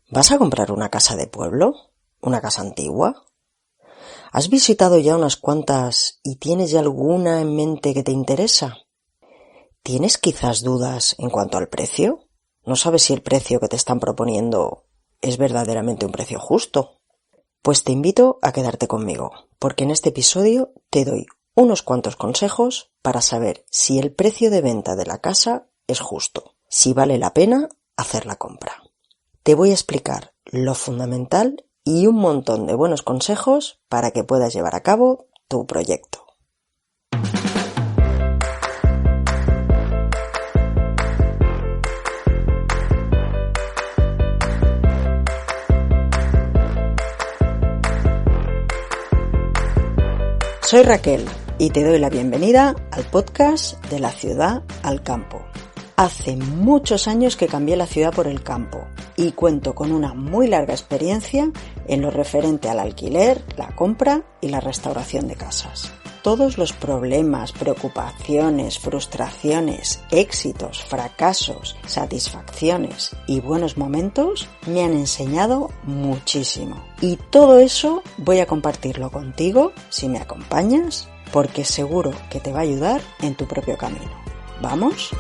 ¿Vas a comprar una casa de pueblo? ¿Una casa antigua? ¿Has visitado ya unas cuantas y tienes ya alguna en mente que te interesa? ¿Tienes quizás dudas en cuanto al precio? ¿No sabes si el precio que te están proponiendo es verdaderamente un precio justo? Pues te invito a quedarte conmigo, porque en este episodio te doy unos cuantos consejos para saber si el precio de venta de la casa es justo, si vale la pena hacer la compra. Te voy a explicar lo fundamental y un montón de buenos consejos para que puedas llevar a cabo tu proyecto. Soy Raquel y te doy la bienvenida al podcast de la ciudad al campo. Hace muchos años que cambié la ciudad por el campo y cuento con una muy larga experiencia en lo referente al alquiler, la compra y la restauración de casas. Todos los problemas, preocupaciones, frustraciones, éxitos, fracasos, satisfacciones y buenos momentos me han enseñado muchísimo. Y todo eso voy a compartirlo contigo si me acompañas, porque seguro que te va a ayudar en tu propio camino. ¿Vamos?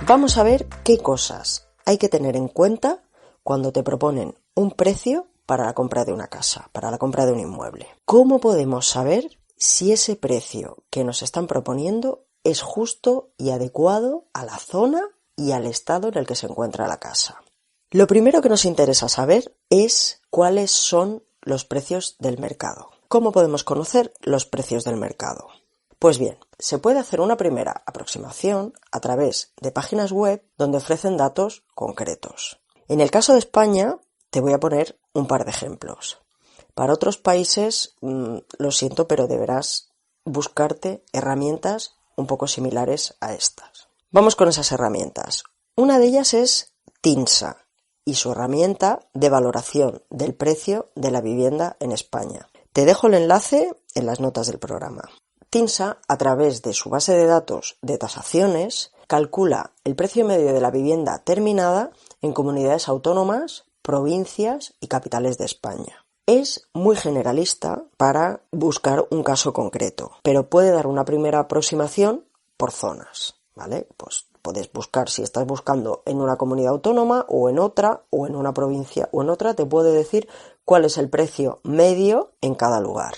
Vamos a ver qué cosas hay que tener en cuenta cuando te proponen un precio para la compra de una casa, para la compra de un inmueble. ¿Cómo podemos saber si ese precio que nos están proponiendo es justo y adecuado a la zona y al estado en el que se encuentra la casa? Lo primero que nos interesa saber es cuáles son los precios del mercado. ¿Cómo podemos conocer los precios del mercado? Pues bien, se puede hacer una primera aproximación a través de páginas web donde ofrecen datos concretos. En el caso de España, te voy a poner un par de ejemplos. Para otros países, lo siento, pero deberás buscarte herramientas un poco similares a estas. Vamos con esas herramientas. Una de ellas es TINSA y su herramienta de valoración del precio de la vivienda en España. Te dejo el enlace en las notas del programa. TINSA, a través de su base de datos de tasaciones, calcula el precio medio de la vivienda terminada en comunidades autónomas, provincias y capitales de España. Es muy generalista para buscar un caso concreto, pero puede dar una primera aproximación por zonas, ¿vale? Pues puedes buscar, si estás buscando en una comunidad autónoma o en otra, o en una provincia o en otra, te puede decir cuál es el precio medio en cada lugar.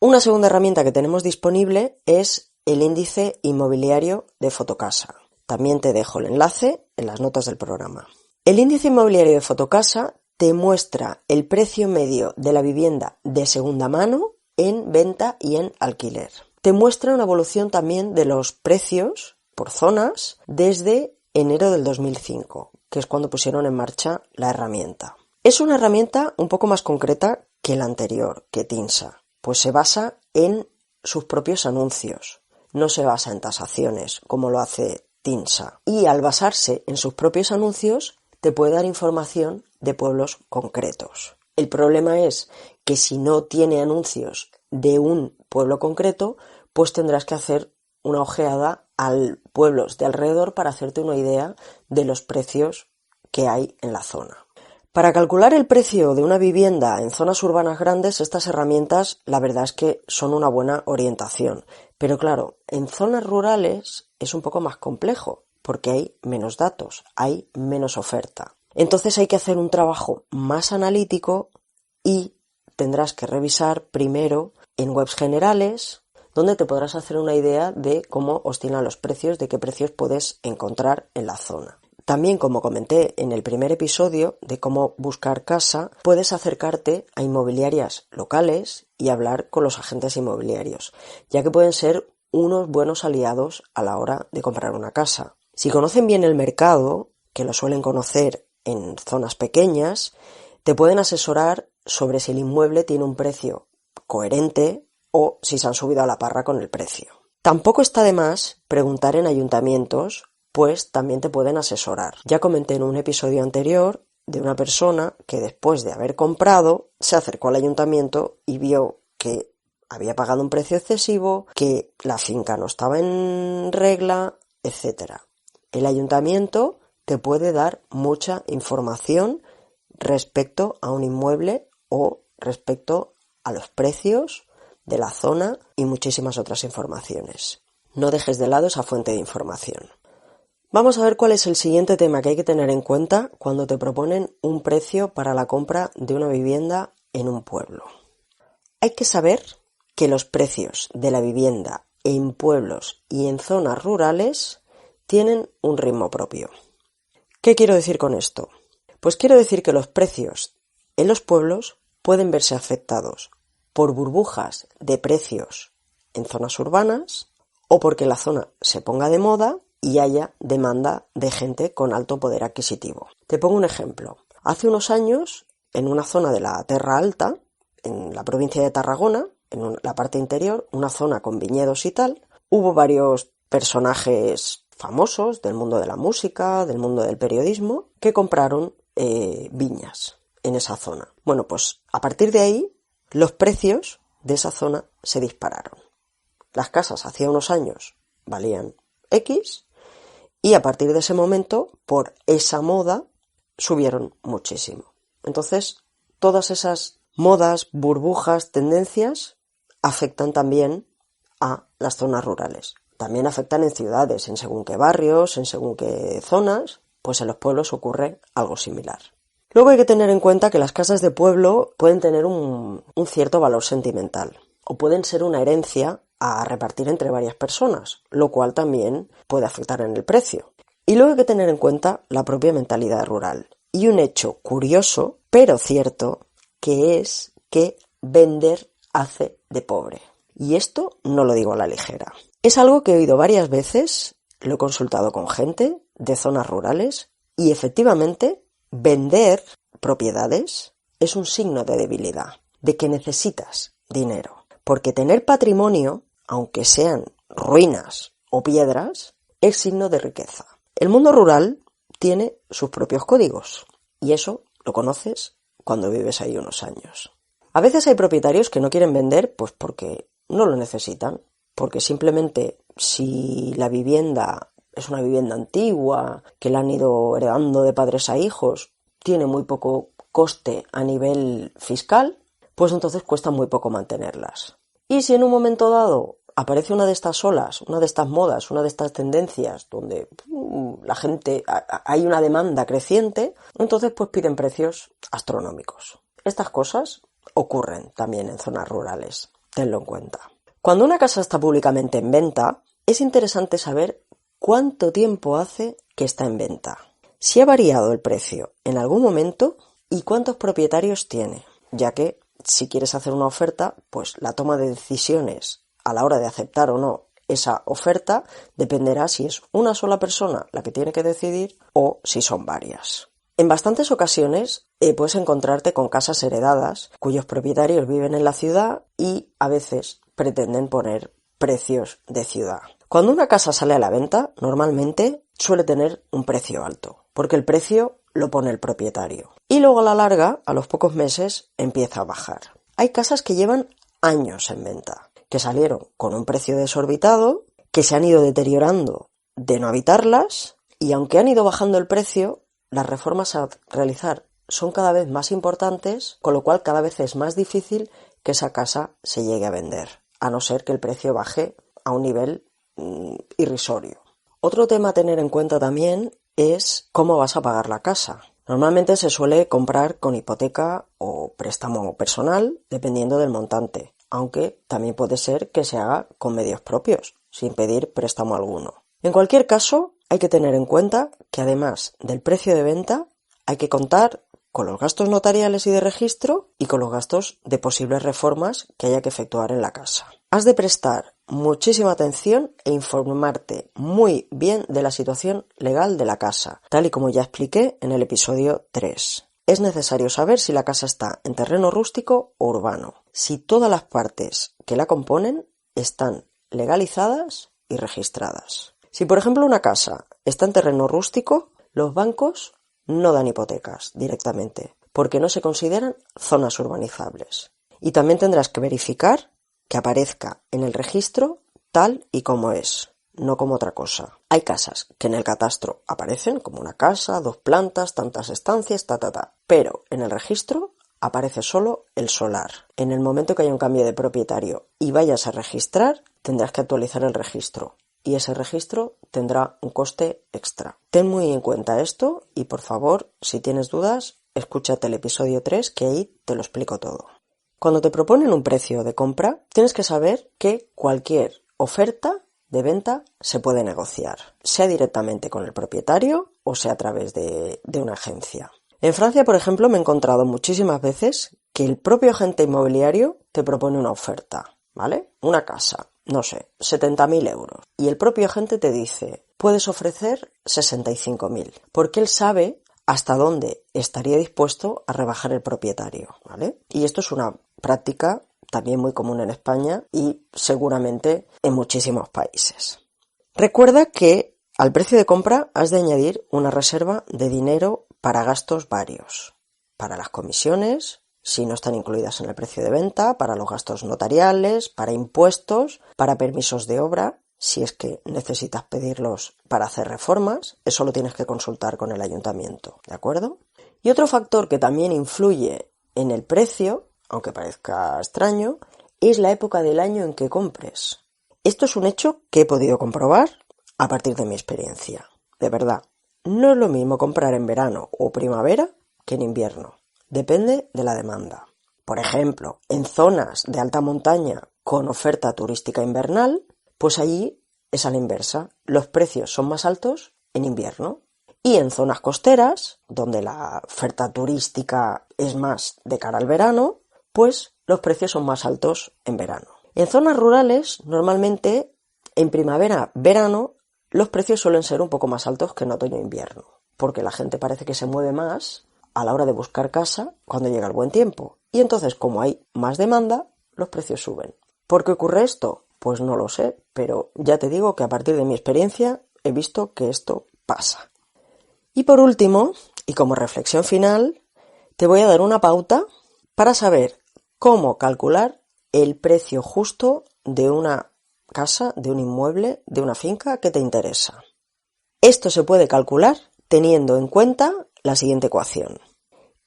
Una segunda herramienta que tenemos disponible es el índice inmobiliario de Fotocasa. También te dejo el enlace en las notas del programa. El índice inmobiliario de Fotocasa te muestra el precio medio de la vivienda de segunda mano en venta y en alquiler. Te muestra una evolución también de los precios por zonas desde enero del 2005, que es cuando pusieron en marcha la herramienta. Es una herramienta un poco más concreta que la anterior, que TINSA. Pues se basa en sus propios anuncios, no se basa en tasaciones como lo hace TINSA. Y al basarse en sus propios anuncios te puede dar información de pueblos concretos. El problema es que si no tiene anuncios de un pueblo concreto, pues tendrás que hacer una ojeada a pueblos de alrededor para hacerte una idea de los precios que hay en la zona. Para calcular el precio de una vivienda en zonas urbanas grandes, estas herramientas la verdad es que son una buena orientación. Pero claro, en zonas rurales es un poco más complejo porque hay menos datos, hay menos oferta. Entonces hay que hacer un trabajo más analítico y tendrás que revisar primero en webs generales donde te podrás hacer una idea de cómo oscilan los precios, de qué precios puedes encontrar en la zona. También, como comenté en el primer episodio de cómo buscar casa, puedes acercarte a inmobiliarias locales y hablar con los agentes inmobiliarios, ya que pueden ser unos buenos aliados a la hora de comprar una casa. Si conocen bien el mercado, que lo suelen conocer en zonas pequeñas, te pueden asesorar sobre si el inmueble tiene un precio coherente o si se han subido a la parra con el precio. Tampoco está de más preguntar en ayuntamientos, pues también te pueden asesorar. Ya comenté en un episodio anterior de una persona que después de haber comprado se acercó al ayuntamiento y vio que había pagado un precio excesivo, que la finca no estaba en regla, etcétera. El ayuntamiento te puede dar mucha información respecto a un inmueble o respecto a los precios de la zona y muchísimas otras informaciones. No dejes de lado esa fuente de información. Vamos a ver cuál es el siguiente tema que hay que tener en cuenta cuando te proponen un precio para la compra de una vivienda en un pueblo. Hay que saber que los precios de la vivienda en pueblos y en zonas rurales tienen un ritmo propio. ¿Qué quiero decir con esto? Pues quiero decir que los precios en los pueblos pueden verse afectados por burbujas de precios en zonas urbanas o porque la zona se ponga de moda y haya demanda de gente con alto poder adquisitivo. Te pongo un ejemplo. Hace unos años, en una zona de la Terra Alta, en la provincia de Tarragona, en la parte interior, una zona con viñedos y tal, hubo varios personajes famosos del mundo de la música, del mundo del periodismo, que compraron viñas en esa zona. Bueno, pues a partir de ahí, los precios de esa zona se dispararon. Las casas hacía unos años valían X y a partir de ese momento, por esa moda, subieron muchísimo. Entonces, todas esas modas, burbujas, tendencias afectan también a las zonas rurales. También afectan en ciudades, en según qué barrios, en según qué zonas, pues en los pueblos ocurre algo similar. Luego hay que tener en cuenta que las casas de pueblo pueden tener un cierto valor sentimental o pueden ser una herencia a repartir entre varias personas, lo cual también puede afectar en el precio. Y luego hay que tener en cuenta la propia mentalidad rural. Y un hecho curioso, pero cierto, que es que vender hace de pobre. Y esto no lo digo a la ligera. Es algo que he oído varias veces, lo he consultado con gente de zonas rurales y efectivamente vender propiedades es un signo de debilidad, de que necesitas dinero. Porque tener patrimonio, aunque sean ruinas o piedras, es signo de riqueza. El mundo rural tiene sus propios códigos y eso lo conoces cuando vives ahí unos años. A veces hay propietarios que no quieren vender pues porque no lo necesitan, porque simplemente si la vivienda es una vivienda antigua, que la han ido heredando de padres a hijos, tiene muy poco coste a nivel fiscal, pues entonces cuesta muy poco mantenerlas. Y si en un momento dado aparece una de estas olas, una de estas modas, una de estas tendencias donde la gente, hay una demanda creciente, entonces pues piden precios astronómicos. Estas cosas ocurren también en zonas rurales, tenlo en cuenta. Cuando una casa está públicamente en venta, es interesante saber cuánto tiempo hace que está en venta, si ha variado el precio en algún momento y cuántos propietarios tiene, ya que si quieres hacer una oferta, pues la toma de decisiones a la hora de aceptar o no esa oferta dependerá si es una sola persona la que tiene que decidir o si son varias. En bastantes ocasiones puedes encontrarte con casas heredadas cuyos propietarios viven en la ciudad y a veces pretenden poner precios de ciudad. Cuando una casa sale a la venta, normalmente suele tener un precio alto, porque el precio lo pone el propietario. Y luego a la larga, a los pocos meses, empieza a bajar. Hay casas que llevan años en venta, que salieron con un precio desorbitado, que se han ido deteriorando de no habitarlas, y aunque han ido bajando el precio, las reformas a realizar son cada vez más importantes, con lo cual cada vez es más difícil que esa casa se llegue a vender, a no ser que el precio baje a un nivel irrisorio. Otro tema a tener en cuenta también es cómo vas a pagar la casa. Normalmente se suele comprar con hipoteca o préstamo personal, dependiendo del montante, aunque también puede ser que se haga con medios propios, sin pedir préstamo alguno. En cualquier caso, hay que tener en cuenta que además del precio de venta, hay que contar con los gastos notariales y de registro y con los gastos de posibles reformas que haya que efectuar en la casa. Has de prestar muchísima atención e informarte muy bien de la situación legal de la casa, tal y como ya expliqué en el episodio 3. Es necesario saber si la casa está en terreno rústico o urbano, si todas las partes que la componen están legalizadas y registradas. Si por ejemplo una casa está en terreno rústico, los bancos no dan hipotecas directamente, porque no se consideran zonas urbanizables. Y también tendrás que verificar que aparezca en el registro tal y como es, no como otra cosa. Hay casas que en el catastro aparecen como una casa, 2 plantas, tantas estancias, pero en el registro aparece solo el solar. En el momento que haya un cambio de propietario y vayas a registrar, tendrás que actualizar el registro y ese registro tendrá un coste extra. Ten muy en cuenta esto y por favor, si tienes dudas, escúchate el episodio 3 que ahí te lo explico todo. Cuando te proponen un precio de compra, tienes que saber que cualquier oferta de venta se puede negociar, sea directamente con el propietario o sea a través de una agencia. En Francia, por ejemplo, me he encontrado muchísimas veces que el propio agente inmobiliario te propone una oferta, ¿vale? Una casa, no sé, 70.000 euros. Y el propio agente te dice, puedes ofrecer 65.000, porque él sabe hasta dónde estaría dispuesto a rebajar el propietario, ¿vale? Y esto es una práctica también muy común en España y seguramente en muchísimos países. Recuerda que al precio de compra has de añadir una reserva de dinero para gastos varios, para las comisiones, si no están incluidas en el precio de venta, para los gastos notariales, para impuestos, para permisos de obra, si es que necesitas pedirlos para hacer reformas, eso lo tienes que consultar con el ayuntamiento, ¿de acuerdo? Y otro factor que también influye en el precio, aunque parezca extraño, es la época del año en que compres. Esto es un hecho que he podido comprobar a partir de mi experiencia, de verdad. No es lo mismo comprar en verano o primavera que en invierno. Depende de la demanda. Por ejemplo, en zonas de alta montaña con oferta turística invernal, pues allí es a la inversa. Los precios son más altos en invierno. Y en zonas costeras, donde la oferta turística es más de cara al verano, pues los precios son más altos en verano. En zonas rurales, normalmente en primavera, verano, los precios suelen ser un poco más altos que en otoño e invierno, porque la gente parece que se mueve más a la hora de buscar casa cuando llega el buen tiempo. Y entonces, como hay más demanda, los precios suben. ¿Por qué ocurre esto? Pues no lo sé, pero ya te digo que a partir de mi experiencia he visto que esto pasa. Y por último, y como reflexión final, te voy a dar una pauta para saber cómo calcular el precio justo de una casa, de un inmueble, de una finca que te interesa. Esto se puede calcular teniendo en cuenta la siguiente ecuación: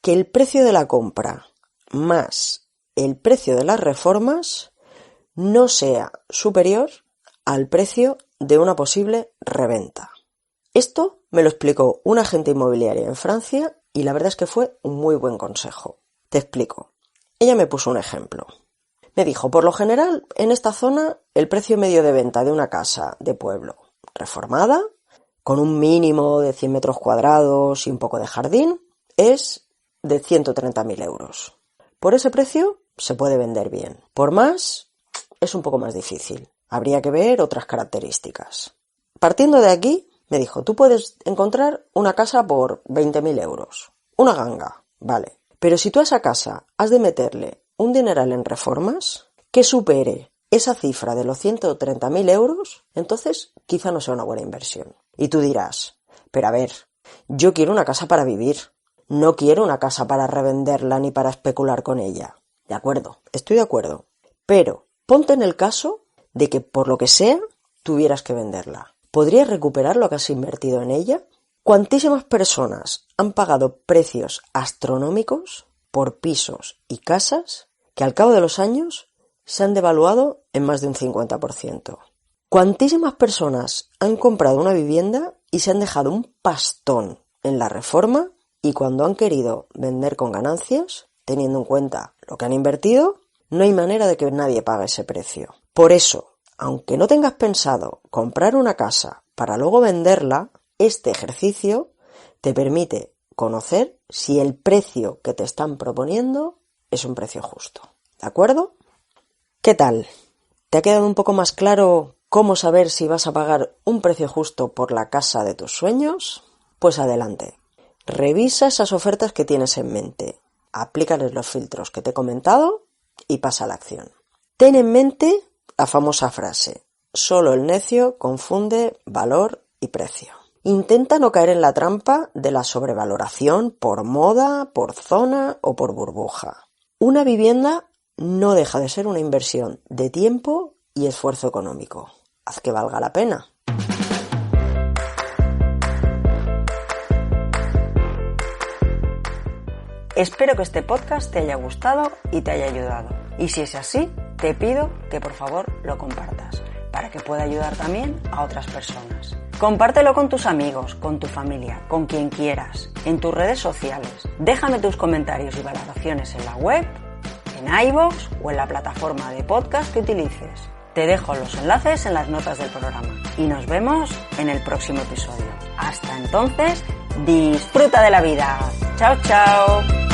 que el precio de la compra más el precio de las reformas no sea superior al precio de una posible reventa. Esto me lo explicó un agente inmobiliario en Francia y la verdad es que fue un muy buen consejo. Te explico. Ella me puso un ejemplo. Me dijo, por lo general, en esta zona, el precio medio de venta de una casa de pueblo reformada, con un mínimo de 100 metros cuadrados y un poco de jardín, es de 130.000 euros. Por ese precio se puede vender bien. Por más, es un poco más difícil. Habría que ver otras características. Partiendo de aquí, me dijo, tú puedes encontrar una casa por 20.000 euros. Una ganga, vale. Pero si tú a esa casa has de meterle un dineral en reformas que supere esa cifra de los 130.000 euros, entonces quizá no sea una buena inversión. Y tú dirás, pero a ver, yo quiero una casa para vivir, no quiero una casa para revenderla ni para especular con ella. De acuerdo, estoy de acuerdo. Pero ponte en el caso de que por lo que sea tuvieras que venderla. ¿Podrías recuperar lo que has invertido en ella? ¿Cuantísimas personas han pagado precios astronómicos por pisos y casas que al cabo de los años se han devaluado en más de un 50%? ¿Cuantísimas personas han comprado una vivienda y se han dejado un pastón en la reforma y cuando han querido vender con ganancias, teniendo en cuenta lo que han invertido, no hay manera de que nadie pague ese precio? Por eso, aunque no tengas pensado comprar una casa para luego venderla, este ejercicio te permite conocer si el precio que te están proponiendo es un precio justo. ¿De acuerdo? ¿Qué tal? ¿Te ha quedado un poco más claro cómo saber si vas a pagar un precio justo por la casa de tus sueños? Pues adelante. Revisa esas ofertas que tienes en mente, aplícales los filtros que te he comentado y pasa a la acción. Ten en mente la famosa frase, solo el necio confunde valor y precio. Intenta no caer en la trampa de la sobrevaloración por moda, por zona o por burbuja. Una vivienda no deja de ser una inversión de tiempo y esfuerzo económico. Haz que valga la pena. Espero que este podcast te haya gustado y te haya ayudado. Y si es así, te pido que por favor lo compartas, para que pueda ayudar también a otras personas. Compártelo con tus amigos, con tu familia, con quien quieras, en tus redes sociales. Déjame tus comentarios y valoraciones en la web, en iVoox o en la plataforma de podcast que utilices. Te dejo los enlaces en las notas del programa y nos vemos en el próximo episodio. Hasta entonces, disfruta de la vida. ¡Chao, chao!